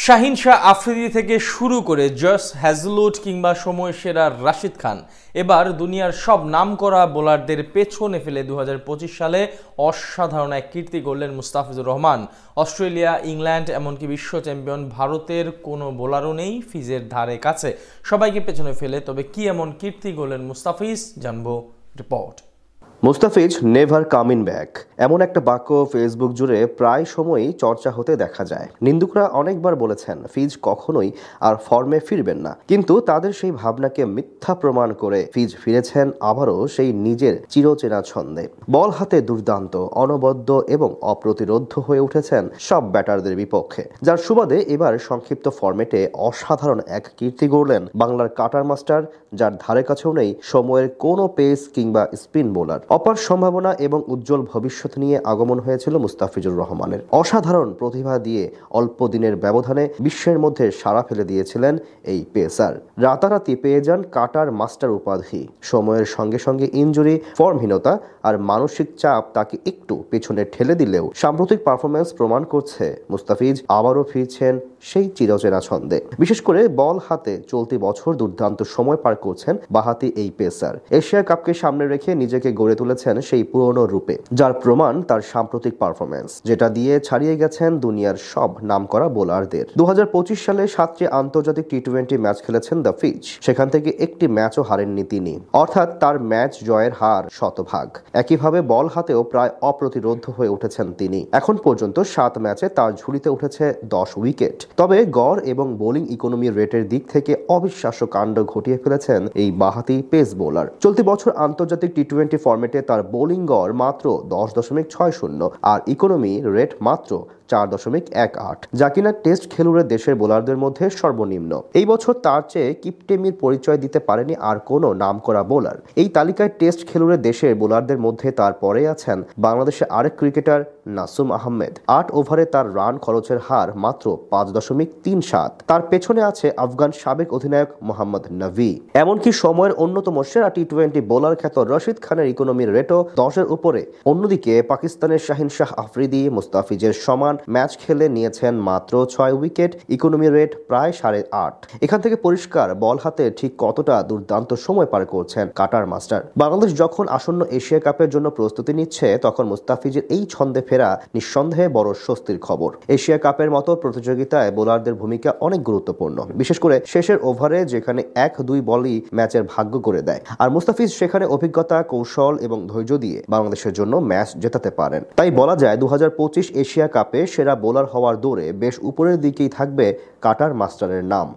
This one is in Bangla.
শাহিন শাহ আফ্রিদি থেকে শুরু করে জস হ্যাজলউড কিংবা সময় সেরা রাশিদ খান এবার দুনিয়ার সব নামকরা বোলারদের পেছনে ফেলে 2025 সালে অসাধারণ এক কীর্তি গড়লেন মুস্তাফিজুর রহমান। অস্ট্রেলিয়া, ইংল্যান্ড এমনকি বিশ্ব চ্যাম্পিয়ন ভারতের কোনো বোলারও নেই ফিজের ধারে কাছে, সবাইকে পেছনে ফেলে। তবে কি এমন কীর্তি গড়লেন মুস্তাফিজ, জানবো report. Mustafiz never coming back, এমন একটা বাক্য ফেসবুক জুড়ে প্রায় সময়ই চর্চা হতে দেখা যায়। নিন্দুকরা অনেকবার বলেছেন ফিজ কখনোই আর ফর্মে ফিরবেন না, কিন্তু তাদের সেই ভাবনাকে মিথ্যা প্রমাণ করে ফিজ ফিরেছেন আবারও সেই নিজের চিরচেনা ছন্দে। বল হাতে দুর্দান্ত, অনবদ্য এবং অপ্রতিরোধ্য হয়ে উঠেছেন সব ব্যাটারদের বিপক্ষে, যার সুবাদে এবার সংক্ষিপ্ত ফরম্যাটে অসাধারণ এক কীর্তি গড়লেন বাংলার কাটার মাস্টার, যার ধারে কাছেও নেই সময়ের কোনো পেস কিংবা স্পিন বোলার। অপার সম্ভাবনা এবং উজ্জ্বল ভবিষ্যৎ নিয়ে আগমন হয়েছিল মুস্তাফিজুর রহমানের। অসাধারণ প্রতিভা দিয়ে অল্প দিনের ব্যবধানে বিশ্বের মধ্যে সাড়া ফেলে দিয়েছিলেন এই পেসার। রাতারাতি পেয়ে যান কাটার মাস্টার উপাধি। সময়ের সঙ্গে সঙ্গে ইনজুরি, ফর্মহীনতা আর মানসিক চাপ তাকে একটু পেছনে ঠেলে দিলেও সাম্প্রতিক পারফরমেন্স প্রমাণ করছে মুস্তাফিজ আবারও ফিরছেন সেই চিরচেনা ছন্দে। বিশেষ করে বল হাতে চলতি বছর দুর্দান্ত সময় পার করছেন বাহাতি এই পেসার। এশিয়া কাপকে সামনে রেখে নিজেকে গড়ে তুলেছেন সেই পুরনো রূপে, যার প্রমাণ তার সাম্প্রতিক পারফরমেন্স, যেটা দিয়ে ছাড়িয়ে গেছেন দুনিয়ার সব নামকরা বোলারদের। 2025 সালে 7টি আন্তর্জাতিক টি-20 ম্যাচ খেলেছেন দ্য ফিজ, সেখান থেকে একটি ম্যাচও হারেননি তিনি, অর্থাৎ তার ম্যাচ জয়ের হার শতভাগ। একইভাবে বল হাতেও প্রায় অপ্রতিরোধ্য হয়ে উঠেছেন তিনি। এখন পর্যন্ত 7 ম্যাচে তার ঝুলিতে উঠেছে 10 উইকেট। তবে গড় এবং বোলিং ইকোনমি রেটের দিক থেকে অবিশ্বাস্য কাণ্ড ঘটিয়ে ফেলেছেন এই বাহাতি পেস বোলার। চলতি বছর আন্তর্জাতিক টি-20 ফরম্যাটে তার বোলিং গড় মাত্র 10.60 আর ইকোনমি রেট মাত্র 4.18, যা কিনা টেস্ট খেলুড়ে দেশের বোলারদের মধ্যে সর্বনিম্ন। এই বছর তার চেয়ে কিপটেমির পরিচয় দিতে পারেনি আর কোনো নামকরা বোলার। এই তালিকায় টেস্ট খেলুড়ে দেশের বোলারদের মধ্যে তার পরে আছেন বাংলাদেশের আরেক ক্রিকেটার নাসুম আহমেদ। 8 ওভারে তার রান খরচের হার মাত্র 5.37। তার পেছনে আছে আফগান সাবেক অধিনায়ক মোহাম্মদ নবী। এমনকি সময়ের অন্যতম সেরা টি-20 বোলার খ্যাত রশিদ খানের ইকোনমির রেটও 10-এর উপরে। অন্যদিকে পাকিস্তানের শাহিন শাহ আফ্রিদি মুস্তাফিজের সমান ম্যাচ খেলে নিয়েছেন মাত্র 6 উইকেট, ইকোনমি রেট প্রায় 8.5। এখান থেকে পরিষ্কার বল হাতে ঠিক কতটা দুর্দান্ত সময় পার করছেন কাটার মাস্টার। বাংলাদেশ যখন আসন্ন এশিয়া কাপের জন্য প্রস্তুতি নিচ্ছে, তখন মুস্তাফিজের এই ছন্দে ফেরা নিঃসন্দেহে বড় স্বস্তির খবর। এশিয়া কাপের মতো প্রতিযোগিতায় বোলারদের ভূমিকা অনেক গুরুত্বপূর্ণ, বিশেষ করে শেষের ওভারে, যেখানে 1-2 বলই ম্যাচের ভাগ্য করে দেয়। আর মুস্তাফিজ সেখানে অভিজ্ঞতা, কৌশল এবং ধৈর্য দিয়ে বাংলাদেশের জন্য ম্যাচ জেতাতে পারেন। তাই বলা যায় 2025 এশিয়া কাপে সেরা বোলার হওয়ার দৌড়ে বেশ উপরের দিকেই থাকবে কাটার মাস্টারের নাম।